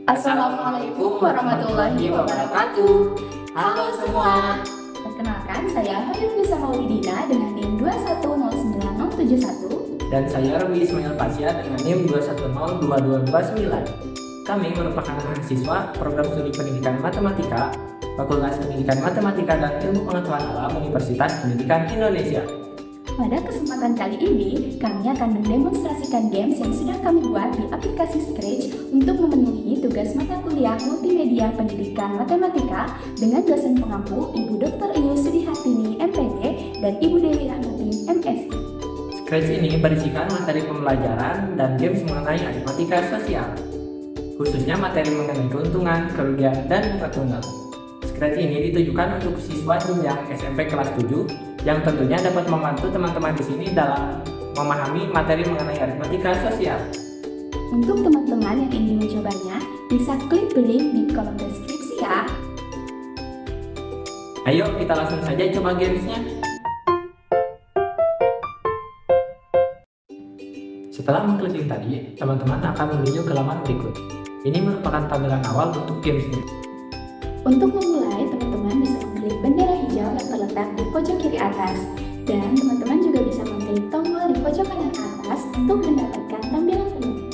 Assalamualaikum warahmatullahi wabarakatuh. Halo semua. Perkenalkan, saya Hoyrunisa Maulidina dengan NIM 2109071. Dan saya Robi Ismail Pasya dengan NIM 2102229. Kami merupakan mahasiswa program studi pendidikan matematika, Fakultas Pendidikan Matematika dan Ilmu Pengetahuan Alam Universitas Pendidikan Indonesia. Pada kesempatan kali ini, kami akan mendemonstrasikan games yang sudah kami buat di aplikasi Scratch untuk memenuhi tugas mata kuliah multimedia pendidikan matematika dengan dosen pengampu Ibu Dr. Iyu Sudihartini MPD dan Ibu Dewi Rahmati MSI. Scratch ini berisikan materi pembelajaran dan games mengenai aritmatika sosial, khususnya materi mengenai keuntungan, kerugian, dan bunga tunggal. Scratch ini ditujukan untuk siswa jenjang SMP kelas 7 yang tentunya dapat membantu teman-teman di sini dalam memahami materi mengenai aritmatika sosial. Untuk teman-teman yang ingin mencobanya, bisa klik link di kolom deskripsi ya. Ayo kita langsung saja coba gamesnya. Setelah mengklik link tadi, teman-teman akan menuju ke laman berikut. Ini merupakan tampilan awal untuk gamesnya. Untuk memulai, teman-teman bisa mengklik bendera hijau yang terletak di pojok kiri atas. Dan teman-teman juga bisa mengklik tombol di pojok kanan atas untuk mendapatkan tampilan penuh.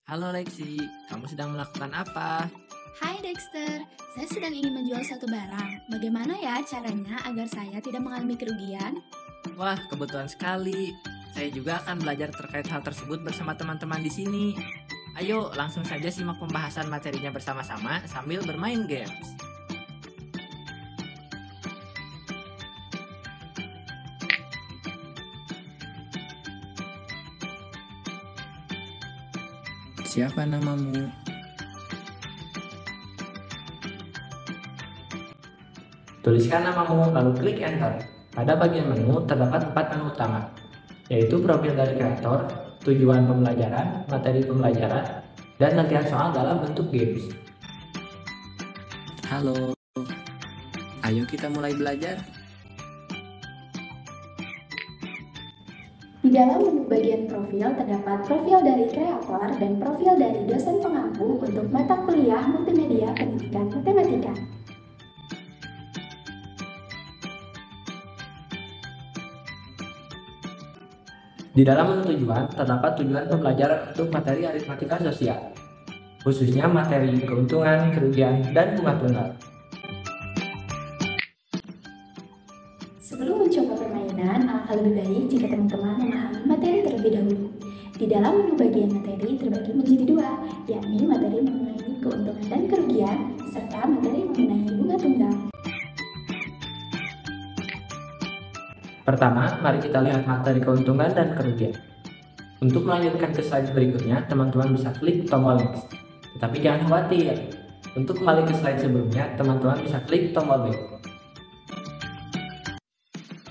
Halo Lexi, kamu sedang melakukan apa? Hai Dexter, saya sedang ingin menjual satu barang. Bagaimana ya caranya agar saya tidak mengalami kerugian? Wah, kebetulan sekali. Saya juga akan belajar terkait hal tersebut bersama teman-teman di sini. Ayo, langsung saja simak pembahasan materinya bersama-sama sambil bermain games. Siapa namamu? Tuliskan namamu, lalu klik Enter. Pada bagian menu terdapat 4 menu utama, yaitu profil dari kreator, tujuan pembelajaran, materi pembelajaran, dan latihan soal dalam bentuk games. Halo, ayo kita mulai belajar. Di dalam menu bagian profil terdapat profil dari kreator dan profil dari dosen pengampu untuk mata kuliah multimedia pendidikan matematika. Di dalam menu tujuan terdapat tujuan pembelajaran untuk materi aritmatika sosial, khususnya materi keuntungan, kerugian, dan bunga tunggal. Sebelum mencoba permainan, alangkah lebih baik jika teman-teman memahami materi terlebih dahulu. Di dalam menu bagian materi terbagi menjadi dua, yakni materi mengenai keuntungan dan kerugian, serta materi mengenai bunga tunggal. Pertama, mari kita lihat materi keuntungan dan kerugian. Untuk melanjutkan ke slide berikutnya, teman-teman bisa klik tombol next. Tetapi jangan khawatir, untuk kembali ke slide sebelumnya, teman-teman bisa klik tombol back.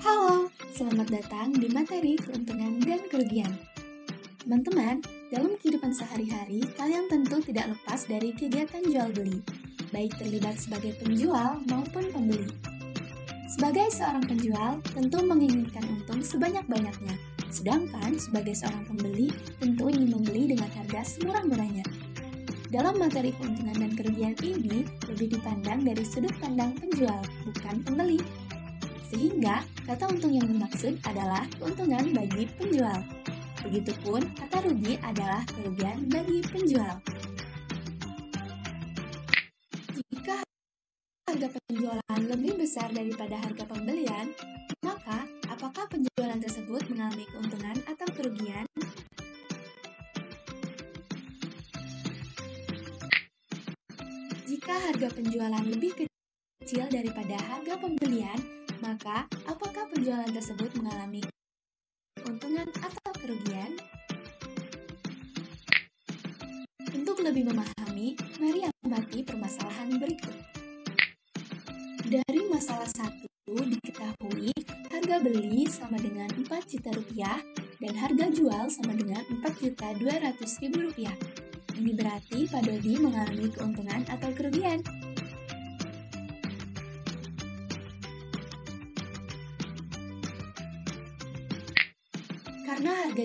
Halo, selamat datang di materi keuntungan dan kerugian. Teman-teman, dalam kehidupan sehari-hari, kalian tentu tidak lepas dari kegiatan jual-beli, baik terlibat sebagai penjual maupun pembeli. Sebagai seorang penjual, tentu menginginkan untung sebanyak-banyaknya, sedangkan sebagai seorang pembeli, tentu ingin membeli dengan harga semurah-murahnya. Dalam materi keuntungan dan kerugian ini, lebih dipandang dari sudut pandang penjual, bukan pembeli. Sehingga, kata untung yang dimaksud adalah keuntungan bagi penjual. Begitupun, kata rugi adalah kerugian bagi penjual. Jika harga penjualan lebih besar daripada harga pembelian, maka apakah penjualan tersebut mengalami keuntungan atau kerugian? Jika harga penjualan lebih kecil daripada harga pembelian, maka apakah penjualan tersebut mengalami keuntungan atau kerugian? Untuk lebih memahami, mari amati permasalahan berikut. Dari masalah 1 diketahui harga beli sama dengan Rp4.000.000 dan harga jual sama dengan Rp4.200.000. Ini berarti Pak Dodi mengalami keuntungan atau kerugian? Karena harga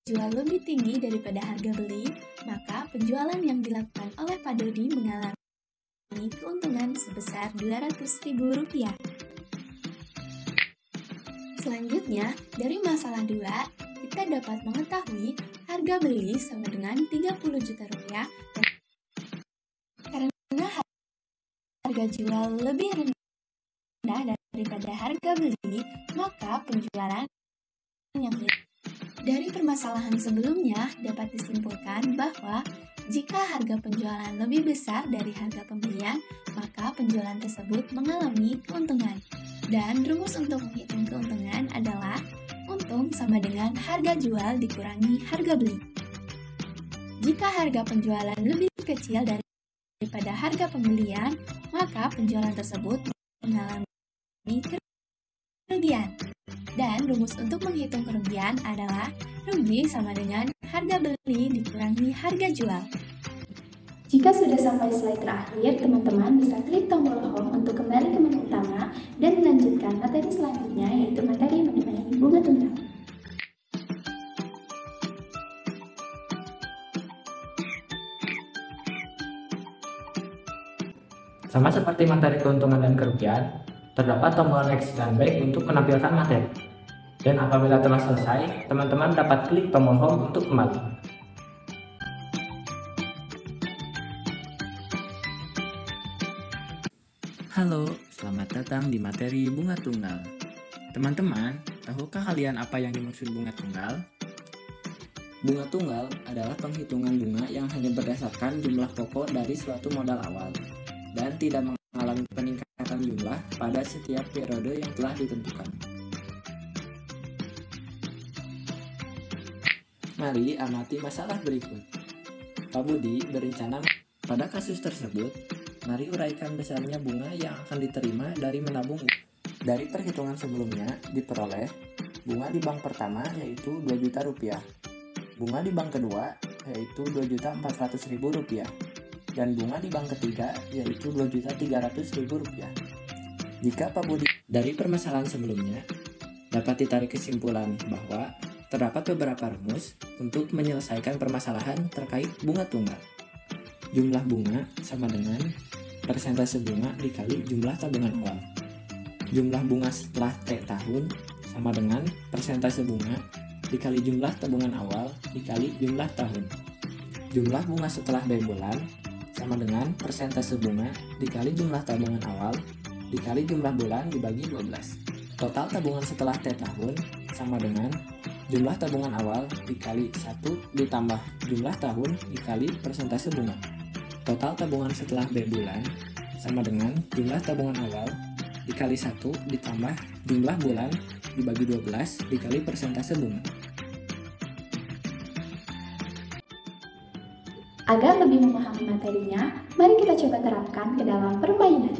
jual lebih tinggi daripada harga beli, maka penjualan yang dilakukan oleh Pak Dodi mengalami keuntungan sebesar Rp200.000. Selanjutnya, dari masalah 2, kita dapat mengetahui harga beli sama dengan Rp30 juta karena harga jual lebih rendah daripada harga beli, maka penjualan yang dari permasalahan sebelumnya dapat disimpulkan bahwa jika harga penjualan lebih besar dari harga pembelian, maka penjualan tersebut mengalami keuntungan. Dan rumus untuk menghitung keuntungan adalah untung sama dengan harga jual dikurangi harga beli. Jika harga penjualan lebih kecil daripada harga pembelian, maka penjualan tersebut mengalami kerugian. Dan rumus untuk menghitung kerugian adalah rugi sama dengan harga beli dikurangi harga jual. Jika sudah sampai slide terakhir, teman-teman bisa klik tombol home untuk kembali ke menu utama dan melanjutkan materi selanjutnya, yaitu materi mengenai bunga tunggal. Sama seperti materi keuntungan dan kerugian, terdapat tombol next dan back untuk menampilkan materi. Dan apabila telah selesai, teman-teman dapat klik tombol home untuk kembali. Halo, selamat datang di materi bunga tunggal. Teman-teman, tahukah kalian apa yang dimaksud bunga tunggal? Bunga tunggal adalah penghitungan bunga yang hanya berdasarkan jumlah pokok dari suatu modal awal dan tidak mengalami peningkatan jumlah pada setiap periode yang telah ditentukan. Mari amati masalah berikut. Pak Budi berencana pada kasus tersebut, mari uraikan besarnya bunga yang akan diterima dari menabung. Dari perhitungan sebelumnya diperoleh bunga di bank pertama yaitu Rp2 juta, bunga di bank kedua yaitu Rp2.400.000, dan bunga di bank ketiga yaitu Rp2.300.000. Jika Pak Budi dari permasalahan sebelumnya dapat ditarik kesimpulan bahwa terdapat beberapa rumus untuk menyelesaikan permasalahan terkait bunga tunggal. Jumlah bunga sama dengan persentase bunga dikali jumlah tabungan awal. Jumlah bunga setelah T tahun sama dengan persentase bunga dikali jumlah tabungan awal dikali jumlah tahun. Jumlah bunga setelah B bulan sama dengan persentase bunga dikali jumlah tabungan awal dikali jumlah bulan dibagi 12. Total tabungan setelah T tahun sama dengan jumlah tabungan awal dikali 1 ditambah jumlah tahun dikali persentase bunga. Total tabungan setelah B bulan sama dengan jumlah tabungan awal dikali 1 ditambah jumlah bulan dibagi 12 dikali persentase bunga. Agar lebih memahami materinya, mari kita coba terapkan ke dalam permainan.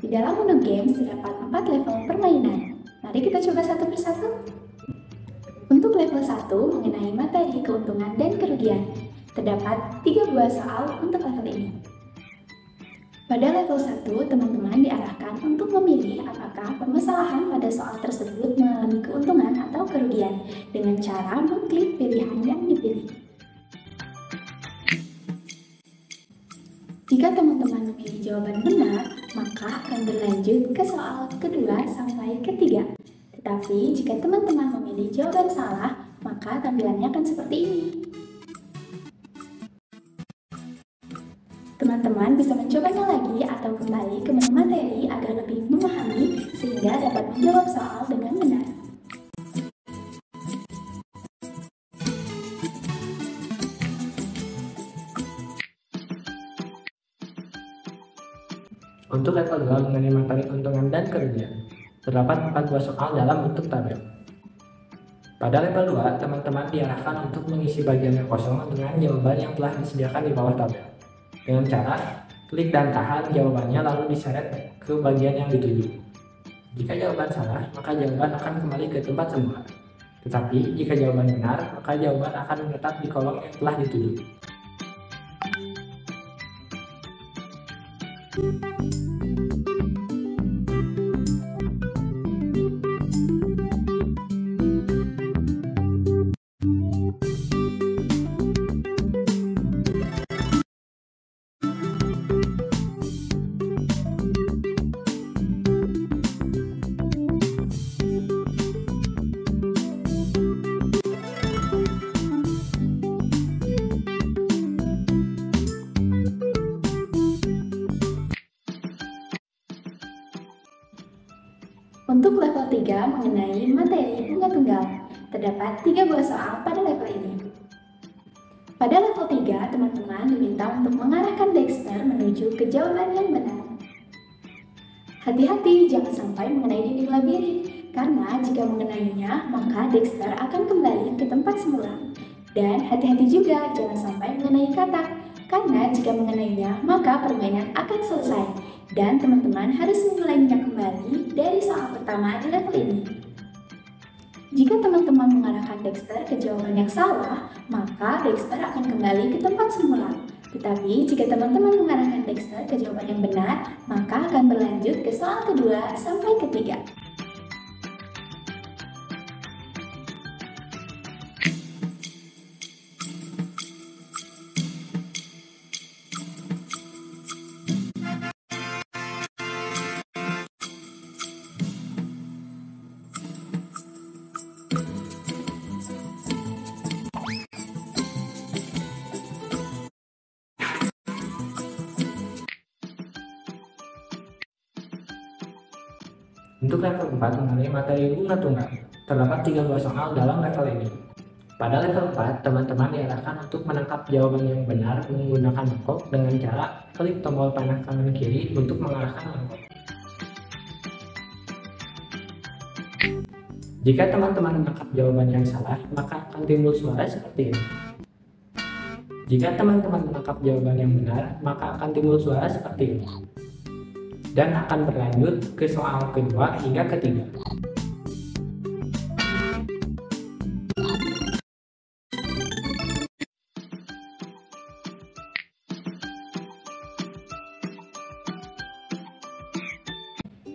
Di dalam menu games terdapat 4 level permainan. Mari kita coba satu persatu. Untuk level 1 mengenai materi keuntungan dan kerugian, terdapat 3 buah soal untuk level ini. Pada level 1, teman-teman diarahkan untuk memilih apakah permasalahan pada soal tersebut mengalami keuntungan atau kerugian dengan cara mengklik pilihan yang dipilih. Jika teman-teman memilih jawaban benar, maka akan berlanjut ke soal kedua sampai ketiga. Tetapi jika teman-teman memilih jawaban salah, maka tampilannya akan seperti ini. Teman-teman bisa mencobanya lagi atau kembali ke menu materi agar lebih memahami sehingga dapat menjawab soal dengan benar. Untuk level 2 mengenai materi keuntungan dan kerugian, terdapat 4 buah soal dalam bentuk tabel. Pada level 2, teman-teman diarahkan untuk mengisi bagian yang kosong dengan jawaban yang telah disediakan di bawah tabel. Dengan cara klik dan tahan jawabannya lalu diseret ke bagian yang dituju. Jika jawaban salah, maka jawaban akan kembali ke tempat semula. Tetapi jika jawaban benar, maka jawaban akan menetap di kolom yang telah dituju. Untuk level 3 mengenai materi bunga tunggal, terdapat 3 buah soal pada level ini. Pada level 3, teman-teman diminta untuk mengarahkan Dexter menuju ke jawaban yang benar. Hati-hati jangan sampai mengenai dinding labirin, karena jika mengenainya, maka Dexter akan kembali ke tempat semula. Dan hati-hati juga jangan sampai mengenai katak, karena jika mengenainya, maka permainan akan selesai. Dan teman-teman harus memulainya kembali dari soal pertama di level ini. Jika teman-teman mengarahkan Dexter ke jawaban yang salah, maka Dexter akan kembali ke tempat semula. Tetapi jika teman-teman mengarahkan Dexter ke jawaban yang benar, maka akan berlanjut ke soal kedua sampai ketiga. Untuk level 4 mengenai materi bunga tunggal, terdapat 3 buah soal dalam level ini. Pada level 4, teman-teman diarahkan untuk menangkap jawaban yang benar menggunakan mangkok dengan cara klik tombol panah kanan kiri untuk mengarahkan mangkok. Jika teman-teman menangkap jawaban yang salah, maka akan timbul suara seperti ini. Jika teman-teman menangkap jawaban yang benar, maka akan timbul suara seperti ini. Dan akan berlanjut ke soal kedua hingga ketiga.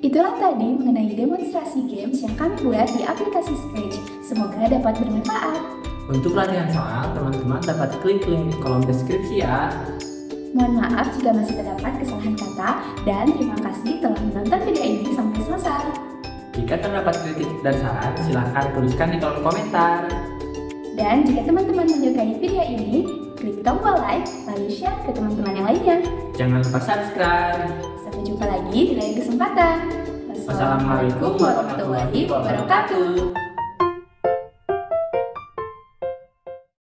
Itulah tadi mengenai demonstrasi games yang kami buat di aplikasi Scratch. Semoga dapat bermanfaat. Untuk latihan soal, teman-teman dapat klik link di kolom deskripsi ya. Mohon maaf jika masih terdapat kesalahan kata, dan terima kasih telah menonton video ini sampai selesai. Jika terdapat kritik dan saran, silahkan tuliskan di kolom komentar. Dan jika teman-teman menyukai video ini, klik tombol like, lalu share ke teman-teman yang lainnya. Jangan lupa subscribe. Sampai jumpa lagi di lain kesempatan. Wassalamualaikum warahmatullahi wabarakatuh.